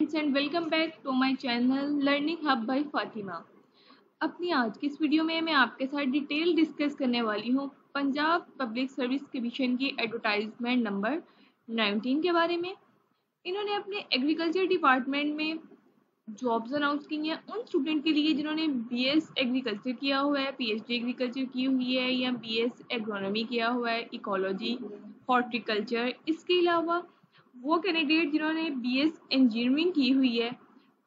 And welcome back to my channel learning hub by Fatima. अपनी आज की इस वीडियो में मैं आपके साथ डिटेल डिस्कस करने वाली हूँ पंजाब पब्लिक सर्विस कमीशन की एडवर्टाइजमेंट नंबर 19 के बारे में। इन्होंने अपने एग्रीकल्चर डिपार्टमेंट में जॉब्स अनाउंस की हैं उन स्टूडेंट के लिए जिन्होंने बीएस एग्रीकल्चर किया हुआ है, पीएचडी एग्रीकल्चर की हुई है या बीएस एग्रोनॉमी किया हुआ है, इकोलॉजी, हॉर्टिकल्चर। इसके अलावा वो कैंडिडेट जिन्होंने बीएस इंजीनियरिंग की हुई है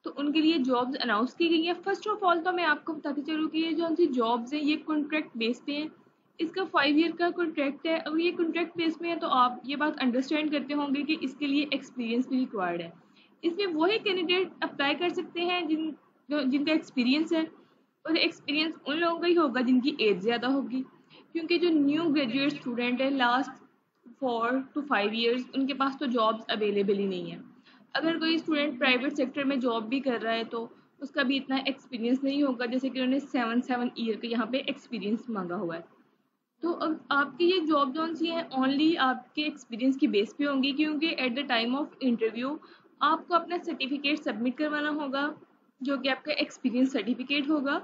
तो उनके लिए जॉब्स अनाउंस की गई है। फर्स्ट ऑफ ऑल तो मैं आपको बताती चलूँ कि ये जो सी जॉब्स हैं ये कॉन्ट्रैक्ट बेस पे हैं। इसका 5 ईयर का कॉन्ट्रैक्ट है। अगर ये कॉन्ट्रैक्ट बेस में है तो आप ये बात अंडरस्टैंड करते होंगे कि इसके लिए एक्सपीरियंस भी रिक्वायर्ड है। इसमें वही कैंडिडेट अप्लाई कर सकते हैं जिनका एक्सपीरियंस है, और एक्सपीरियंस उन लोगों का ही होगा जिनकी एज ज़्यादा होगी, क्योंकि जो न्यू ग्रेजुएट स्टूडेंट है लास्ट 4 to 5 ईयर्स उनके पास तो जॉब्स अवेलेबल ही नहीं है। अगर कोई स्टूडेंट प्राइवेट सेक्टर में जॉब भी कर रहा है तो उसका भी इतना एक्सपीरियंस नहीं होगा, जैसे कि उन्होंने 7 ईयर का यहाँ पे एक्सपीरियंस मांगा हुआ है। तो अब आपकी ये जॉब जोन सी हैं ओनली आपके एक्सपीरियंस की बेस पे होंगी, क्योंकि at the time of interview आपको अपना सर्टिफिकेट सबमिट करवाना होगा जो कि आपका एक्सपीरियंस सर्टिफिकेट होगा,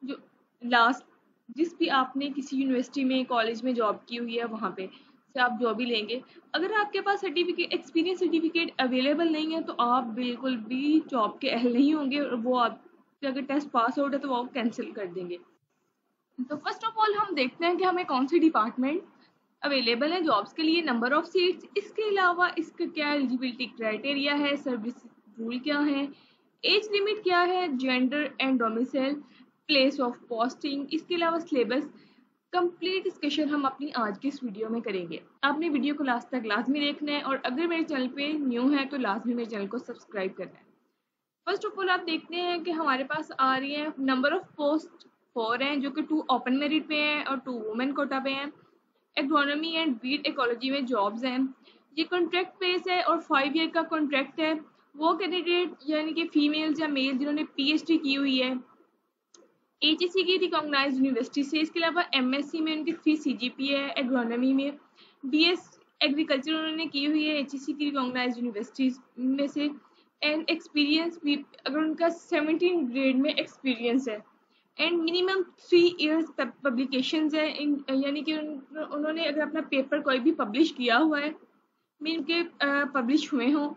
जो लास्ट जिस भी आपने किसी यूनिवर्सिटी में कॉलेज में जॉब की हुई है वहाँ पे से आप जॉब ही लेंगे। अगर आपके पास सर्टिफिकेट एक्सपीरियंस सर्टिफिकेट अवेलेबल नहीं है तो आप बिल्कुल भी जॉब के अहल नहीं होंगे, और वो आप अगर टेस्ट पास आउट है तो वो आप कैंसिल कर देंगे। तो फर्स्ट ऑफ ऑल हम देखते हैं कि हमें कौन सी डिपार्टमेंट अवेलेबल है जॉब्स के लिए, नंबर ऑफ सीट्स, इसके अलावा इसका क्या एलिजिबिलिटी क्राइटेरिया है, सर्विस रूल क्या है, एज लिमिट क्या है, gender and domicile, place of posting, इसके अलावा सिलेबस। कंप्लीट डिस्कशन हम अपनी आज की इस वीडियो में करेंगे। आपने वीडियो को लास्ट तक लाजमी देखना है, और अगर मेरे चैनल पे न्यू है तो लाजमी मेरे चैनल को सब्सक्राइब करना है। फर्स्ट ऑफ ऑल आप देखते हैं कि हमारे पास आ रही है नंबर ऑफ पोस्ट 4 हैं, जो कि 2 ओपन मेरिट पे हैं और 2 वुमेन कोटा पे हैं। एग्रोनॉमी एंड वीट इकोलॉजी में जॉब्स हैं। ये कॉन्ट्रैक्ट बेस है और 5 ईयर का कॉन्ट्रैक्ट है। वो कैंडिडेट यानी कि फीमेल्स या मेल जिन्होंने पीएचडी की हुई है एचईसी की रिकॉग्नाइज्ड यूनिवर्सिटी से, इसके अलावा एमएससी में उनकी 3 सीजीपीए है, एग्रोनॉमी में बीएस एग्रीकल्चर उन्होंने की हुई है एचईसी की रिकॉग्नाइज्ड यूनिवर्सिटीज में से, एंड एक्सपीरियंस भी अगर उनका 17 ग्रेड में एक्सपीरियंस है, एंड मिनिमम 3 इयर्स पब्लिकेशन है यानी कि उन्होंने अगर अपना पेपर कोई भी पब्लिश किया हुआ है मीन के पब्लिश हुए हों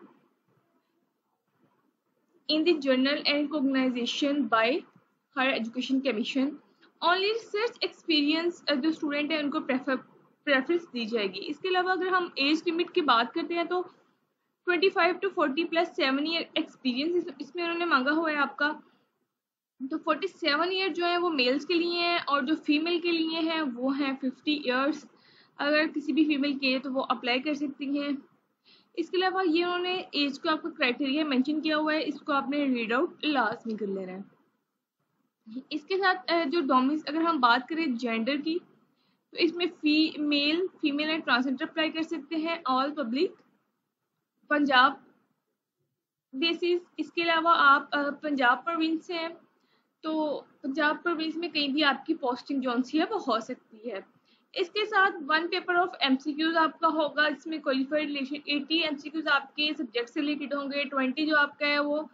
in the journal and recognisation by higher education commission. Only research experience जो स्टूडेंट है उनको प्रेफरेंस दी जाएगी। इसके अलावा अगर हम एज लिमिट की बात करते हैं तो 25 to 40 प्लस 7 ईयर एक्सपीरियंस इसमें उन्होंने मांगा हुआ है आपका। तो 47 ईयर जो है वो मेल्स के लिए हैं, और जो फीमेल के लिए हैं वो हैं 50 ईयर्स। अगर किसी भी फीमेल के तो वो अप्लाई कर सकती हैं। इसके अलावा ये उन्होंने एज को आपका क्राइटेरिया मेंशन किया हुआ है, इसको आपने रीड आउट लाजमी कर लेना है। इसके साथ जो डोमिस अगर हम बात करें जेंडर की तो इसमें फीमेल एंड ट्रांसजेंडर अप्लाई कर सकते हैं ऑल पब्लिक पंजाब बेसिस। इसके अलावा आप पंजाब प्रोविंस से हैं तो पंजाब प्रोविंस में कहीं भी आपकी पोस्टिंग जोन सी है वो हो सकती है। इसके साथ 1 पेपर ऑफ एमसीक्यूज आपका होगा, इसमें क्वालिफाइड रिलेशन 80 एमसीक्यूज आपके सब्जेक्ट से रिलेटेड होंगे। 20 जो आपका है वो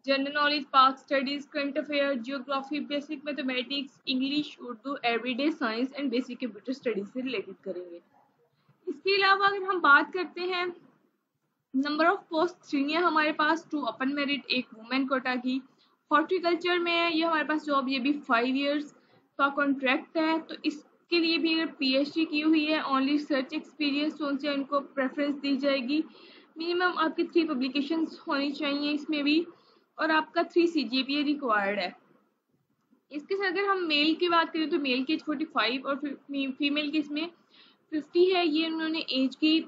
जनरल नॉलेज, पाक studies, current affair, geography, basic mathematics, English, Urdu, everyday science and basic computer studies से रिलेटेड करेंगे। इसके अलावा अगर हम बात करते हैं नंबर ऑफ पोस्ट 3 है हमारे पास, 2 ओपन मेरिट, 1 वुमेन कोटा की। हॉर्टिकल्चर में है ये हमारे पास जॉब, ये भी 5 इयर्स का कॉन्ट्रैक्ट है। तो इसके लिए भी अगर पीएचडी की हुई है ओनली रिसर्च एक्सपीरियंस तो उनसे उनको प्रेफरेंस दी जाएगी। मिनिमम आपकी 3 पब्लिकेशंस होनी चाहिए इसमें भी, और आपका 3 सीजीपीए रिक्वायर्ड है। इसके साथ अगर हम मेल की बात करें तो मेल की एज 45 और फीमेल की इसमें 50 है। ये उन्होंने एज की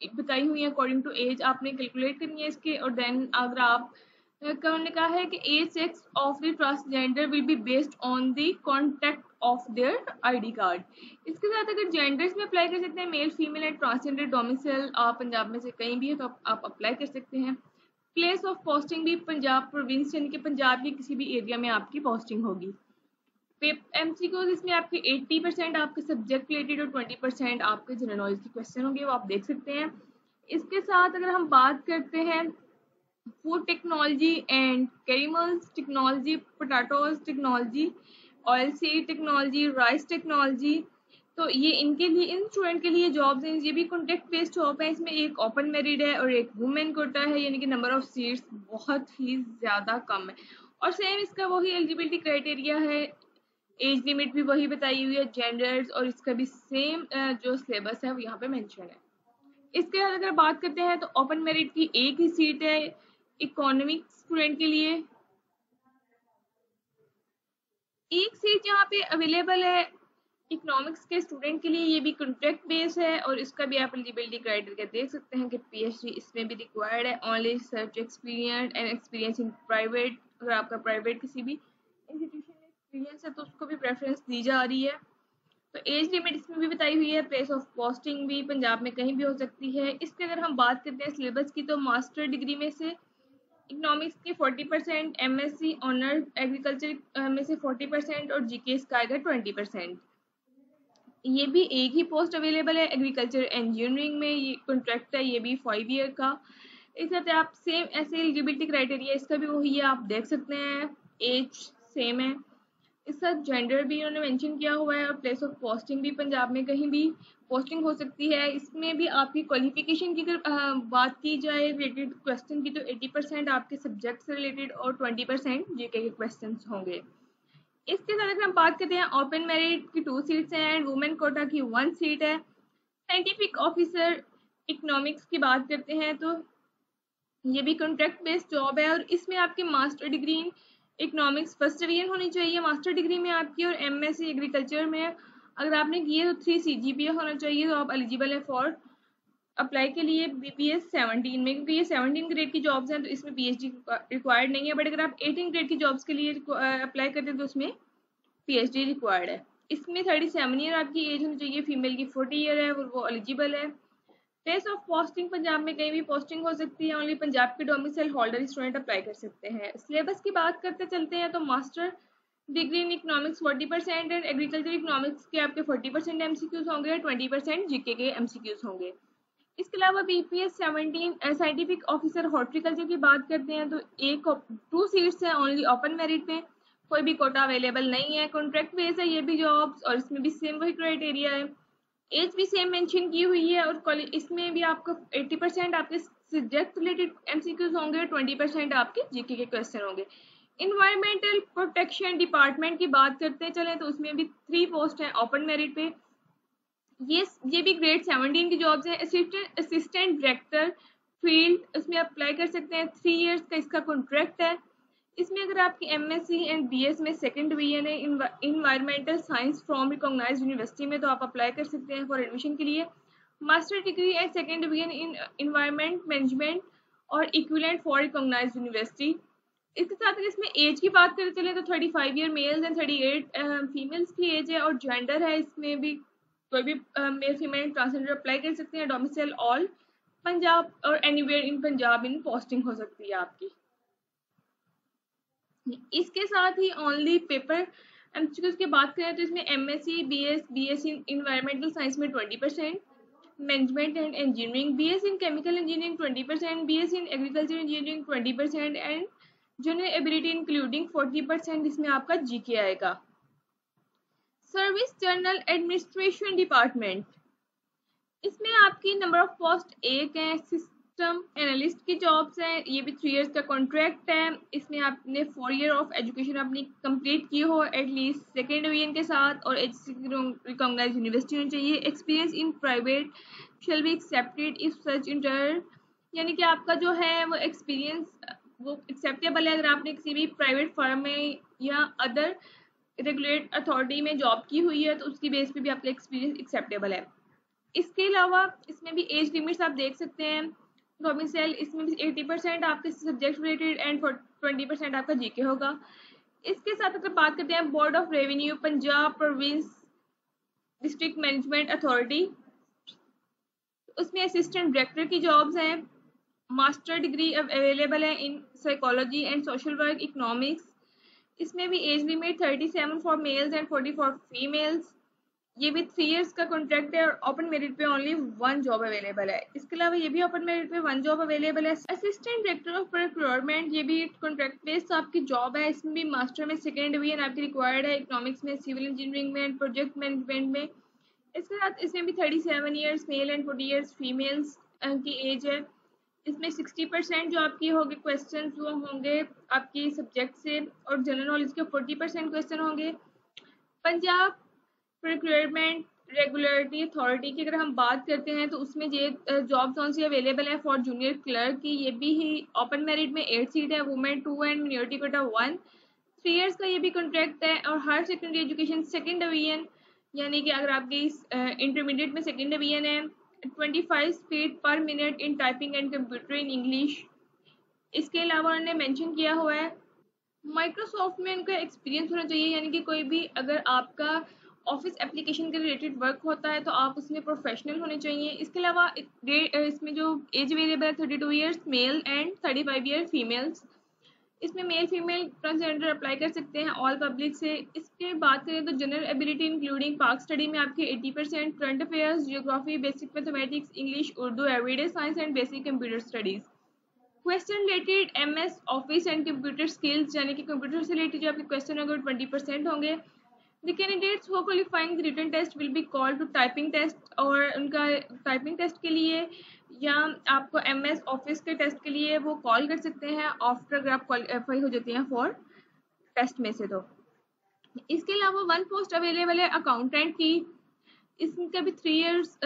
बताई हुई है, अकॉर्डिंग टू एज आपने कैलकुलेट करनी है इसके। और देन अगर आप उन्होंने कहा है कि age sex of the transgender will be based on the contact of their ID card. इसके साथ अगर जेंडर्स में अप्लाई कर सकते हैं male, female and transgender domicile आप पंजाब में से कहीं भी है तो आप अप्लाई कर सकते हैं। प्लेस ऑफ पोस्टिंग भी पंजाब प्रोविंस यानी कि पंजाब के किसी भी एरिया में आपकी पोस्टिंग होगी। एमसीक्यूज इसमें आपके 80% आपके सब्जेक्ट रिलेटेड और 20% आपके जनरल नॉलेज के क्वेश्चन होंगे, वो आप देख सकते हैं। इसके साथ अगर हम बात करते हैं food technology and chemicals technology, potatoes technology, oil seed technology, rice technology। तो ये इनके लिए, इन स्टूडेंट के लिए जॉब्स हैं, ये भी कॉन्ट्रैक्ट बेस्ड जॉब है। इसमें एक ओपन मेरिट है और एक वुमेन कोटा है, यानी कि नंबर ऑफ सीट्स बहुत ही ज़्यादा कम है। और सेम इसका वही एलिजिबिलिटी क्राइटेरिया है, एज लिमिट भी वही बताई हुई है, जेंडर्स, और इसका भी सेम जो सिलेबस है वो यहाँ पे मेंशन है। इसके बाद अगर बात करते हैं तो ओपन मेरिट की एक ही सीट है इकोनॉमिक स्टूडेंट के लिए। एक सीट यहाँ पे अवेलेबल है इकोनॉमिक्स के स्टूडेंट के लिए, ये भी कॉन्ट्रैक्ट बेस है और इसका भी आप एलिजिबिलिटी क्राइटेरिया देख सकते हैं कि पीएचडी इसमें भी रिक्वायर्ड है, only research experience and experience in private. अगर आपका प्राइवेट किसी भी इंस्टीट्यूशन में एक्सपीरियंस है तो उसको भी प्रेफरेंस दी जा रही है। तो एज लिमिट इसमें भी बताई हुई है, प्लेस ऑफ पोस्टिंग भी पंजाब में कहीं भी हो सकती है। इसके अगर हम बात करते हैं सिलेबस की, तो मास्टर डिग्री में से इकोनॉमिक्स की 40%, एमएससी ऑनर एग्रीकल्चर में से 40% और जीके का आएगा 20%। ये भी एक ही पोस्ट अवेलेबल है एग्रीकल्चर इंजीनियरिंग में, ये कॉन्ट्रैक्ट है, ये भी 5 ईयर का। इस साथ आप सेम ऐसे एलिजिबिलिटी क्राइटेरिया इसका भी वही है, आप देख सकते हैं, एज सेम है। इस साथ जेंडर भी उन्होंने मेंशन किया हुआ है और प्लेस ऑफ पोस्टिंग भी पंजाब में कहीं भी पोस्टिंग हो सकती है। इसमें भी आपकी क्वालिफिकेशन की अगर बात की जाए रिलेटेड क्वेश्चन की, तो 80% आपके सब्जेक्ट से रिलेटेड और 20% जीके के क्वेश्चन होंगे। इसके साथ अगर हम बात करते हैं, ओपन मेरिट की 2 सीट्स हैं एंड वुमेन कोटा की 1 सीट है। साइंटिफिक ऑफिसर इकोनॉमिक्स की बात करते हैं तो ये भी कॉन्ट्रैक्ट बेस्ड जॉब है और इसमें आपकी master degree in economics first division होनी चाहिए मास्टर डिग्री में आपकी, और एमएससी एग्रीकल्चर में अगर आपने की है तो 3 सीजीपीए होना चाहिए, तो आप एलिजिबल है फॉर अप्लाई के लिए बीपीएस 17 में, क्योंकि ये 17 ग्रेड की जॉब्स हैं तो इसमें पीएचडी रिक्वायर्ड नहीं है। बट अगर आप 18 ग्रेड की जॉब्स के लिए अप्लाई करते हैं तो उसमें पीएचडी रिक्वायर्ड है। इसमें 37 ईयर आपकी एज होनी चाहिए, फीमेल की 40 ईयर है और वो एलिजिबल है। प्लेस ऑफ पोस्टिंग पंजाब में कहीं भी पोस्टिंग हो सकती है, ओनली पंजाब के डोमिसाइल होल्डर स्टूडेंट अप्लाई कर सकते हैं। सिलेबस की बात करते चलते हैं तो master degree in economics 40% and agriculture economics के आपके 40% एमसीक्यूज होंगे, 20% जीके के एमसीक्यूज होंगे। इसके अलावा बीपीएस 17 साइंटिफिक ऑफिसर हॉर्टिकल्चर की बात करते हैं तो एक 2 सीट्स हैं ओनली ओपन मेरिट में, कोई भी कोटा अवेलेबल नहीं है, कॉन्ट्रैक्ट बेस है ये भी जॉब्स और इसमें भी सेम वही क्राइटेरिया है, एज भी सेम मेंशन की हुई है और इसमें भी आपको 80% आपके सब्जेक्ट रिलेटेड एमसीक्यूज होंगे, 20% आपके जीके के क्वेश्चन होंगे। इन्वायरमेंटल प्रोटेक्शन डिपार्टमेंट की बात करते चलें तो उसमें भी 3 पोस्ट हैं ओपन मेरिट पे। ये भी ग्रेड 17 की जॉब्स हैं। असिस्टेंट डायरेक्टर फील्ड, उसमें अप्लाई कर सकते हैं, 3 इयर्स का इसका कॉन्ट्रैक्ट है। इसमें अगर आपकी एमएससी एंड बीएस में सेकंड डिवीजन है environmental science from recognised university में, तो आप अप्लाई कर सकते हैं फॉर एडमिशन के लिए। Master degree and second division in environment management और इक्विवेलेंट फॉर रिकॉग्नाइज्ड यूनिवर्सिटी। इसके साथ अगर इसमें एज की बात करते चले तो 35 ईयर मेल्स एंड 38 फीमेल्स की एज है और जेंडर है इसमें भी कोई भी मेल फीमेल ट्रांसजेंडर अप्लाई कर सकते हैं। डोमिसाइल ऑल पंजाब और anywhere in Punjab in posting हो सकती है आपकी। इसके साथ ही ओनली पेपर एमसीक्यूज की बात करें तो इसमें MSc BS in environmental science में 20%, management and engineering BS in chemical engineering 20%, BS in agriculture engineering 20% and general ability including 40% इसमें आपका जीके आएगा। सर्विस जर्नल एडमिनिस्ट्रेशन डिपार्टमेंट, इसमें आपकी नंबर ऑफ पोस्ट एक है, सिस्टम एनालिस्ट की जॉब्स हैं, ये भी 3 इयर्स का कॉन्ट्रैक्ट है। इसमें आपने 4 ईयर ऑफ एजुकेशन अपनी कंप्लीट की हो एटलीस्ट सेकेंड डिवीजन के साथ और रिकॉग्नाइज्ड यूनिवर्सिटी होनी चाहिए। Experience in private shall be accepted if such inter, यानी कि आपका जो है वो एक्सपीरियंस वो एक्सेप्टेबल है अगर आपने किसी भी प्राइवेट फर्म में या अदर रेगुलेट अथॉरिटी में जॉब की हुई है तो उसकी बेस पे भी आपका एक्सपीरियंस एक्सेप्टेबल है। इसके अलावा इसमें भी एज लिमिट्स आप देख सकते हैं, डोमिसाइल इसमें भी 80% आपके सब्जेक्ट रिलेटेड एंड 20% आपका जीके होगा। इसके साथ अगर बात करते हैं board of revenue Punjab province district management authority, उसमें असिस्टेंट डायरेक्टर की जॉब्स हैं। मास्टर डिग्री अवेलेबल है in psychology and social work economics. इसमें भी age limit 37 for mails and 40 for females. ये भी 3 इयर्स का कॉन्ट्रैक्ट है और ओपन मेरिट पे ओनली 1 जॉब अवेलेबल है। इसके अलावा ये भी ओपन मेरिट पे 1 जॉब अवेलेबल है। असिस्टेंट डायरेक्टर ऑफ प्रोक्योरमेंट, ये भी कॉन्ट्रैक्ट बेस्ड आपकी जॉब है। इसमें भी मास्टर में सेकेंड डिवीजन आपकी रिक्वायर्ड है, इकोनॉमिक्स में, सिविल इंजीनियरिंग में, प्रोजेक्ट मैनेजमेंट में। इसके साथ इसमें भी 37 years male and 40 years females की एज है। इसमें 60% जो आपकी होगी क्वेश्चन वो होंगे आपकी सब्जेक्ट से और जनरल नॉलेज के 40% क्वेश्चन होंगे। पंजाब प्रोक्योरमेंट रेगुलेटरी अथॉरिटी की अगर हम बात करते हैं तो उसमें ये जॉब कौन सी अवेलेबल है फॉर जूनियर क्लर्क की। ये भी ही ओपन मेरिट में 8 सीट है, women 2 and minority quota 1। 3 years का ये भी कॉन्ट्रैक्ट है और हर सेकेंडरी एजुकेशन सेकेंड डिवीजन, यानी कि अगर आपकी इंटरमीडिएट में सेकेंड डिवीजन है, 25 स्पीड पर minute in typing and computer in English. इसके अलावा उन्होंने मेंशन किया हुआ है माइक्रोसॉफ्ट में उनका एक्सपीरियंस होना चाहिए, यानी कि कोई भी अगर आपका ऑफिस एप्लीकेशन के रिलेटेड वर्क होता है तो आप उसमें प्रोफेशनल होने चाहिए। इसके अलावा इसमें जो एज अवेलेबल है 32 years male and 35 year females. इसमें मेल फीमेल ट्रांसजेंडर अप्लाई कर सकते हैं ऑल पब्लिक से। इसके बात करें तो जनरल एबिलिटी इंक्लूडिंग पाक स्टडी में आपके 80%, current affairs, geography, basic mathematics, English, Urdu, everyday science and basic computer studies. Question related MS office and computer skills, यानी कि कंप्यूटर से रिलेटेड जो आपके क्वेश्चन होंगे 20% होंगे। The candidates who qualifying the written test will be called to typing test, और उनका typing test के लिए या आपको एमएस ऑफिस के टेस्ट के लिए वो कॉल कर सकते हैं आफ्टर अगर आप क्वालिफाई हो जाती हैं फॉर टेस्ट में से। तो इसके अलावा 1 पोस्ट अवेलेबल है अकाउंटेंट की। इसका भी 3 इयर्स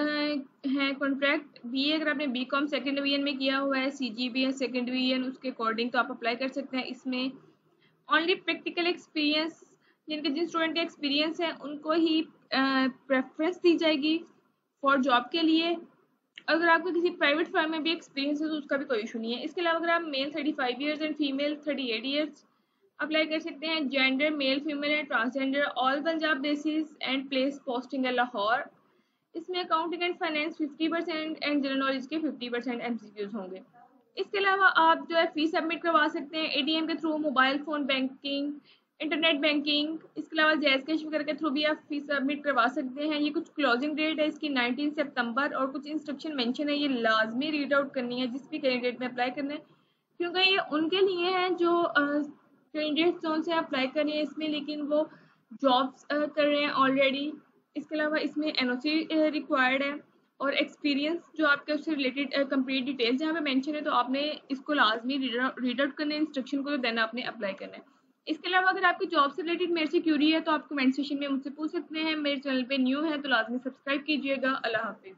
है कॉन्ट्रैक्ट। बीए अगर आपने बीकॉम सेकेंड डिवीजन में किया हुआ है, सीजीबी है सेकेंड डिवीजन, उसके अकॉर्डिंग तो आप अप्लाई कर सकते हैं। इसमें ओनली प्रैक्टिकल एक्सपीरियंस, जिन स्टूडेंट का एक्सपीरियंस है उनको ही प्रेफरेंस दी जाएगी फॉर जॉब के लिए। अगर आपको किसी प्राइवेट फर्म में भी एक्सपीरियंस है तो उसका भी कोई इशू नहीं है। इसके अलावा अगर आप male 35 years and female 38 years apply कर सकते हैं। Gender male female and transgender all Punjab basis and place posting है लाहौर। इसमें accounting and finance 50% and general knowledge के 50% एमसीक्यूज होंगे। इसके अलावा आप जो है फीस सबमिट करवा सकते हैं एटीएम के through, mobile phone banking, internet banking. इसके अलावा जैज़ कैश वगैरह के थ्रू भी आप फीस सबमिट करवा सकते हैं। ये कुछ क्लोजिंग डेट है इसकी 19 सितंबर और कुछ इंस्ट्रक्शन मेंशन है, ये लाजमी रीड आउट करनी है जिस भी कैंडिडेट में अप्लाई करना है, क्योंकि ये उनके लिए है जो कैंडिडेट्स जोन से अप्लाई कर रहे हैं इसमें, लेकिन वो जॉब्स कर रहे हैं ऑलरेडी। इसके अलावा इसमें एनओसी रिक्वायर्ड है और एक्सपीरियंस जो आपके उससे रिलेटेड कंप्लीट डिटेल्स यहाँ पे मेंशन है, तो आपने इसको लाजमी रीड आउट करना है इंस्ट्रक्शन को, तो देन आपने अप्लाई करना है। इसके अलावा अगर आपकी जॉब से रिलेटेड मेरे से क्यूरी है तो आप कमेंट सेक्शन में मुझसे पूछ सकते हैं। मेरे चैनल पे न्यू है तो लाजमी सब्सक्राइब कीजिएगा। अल्लाह हाफिज़।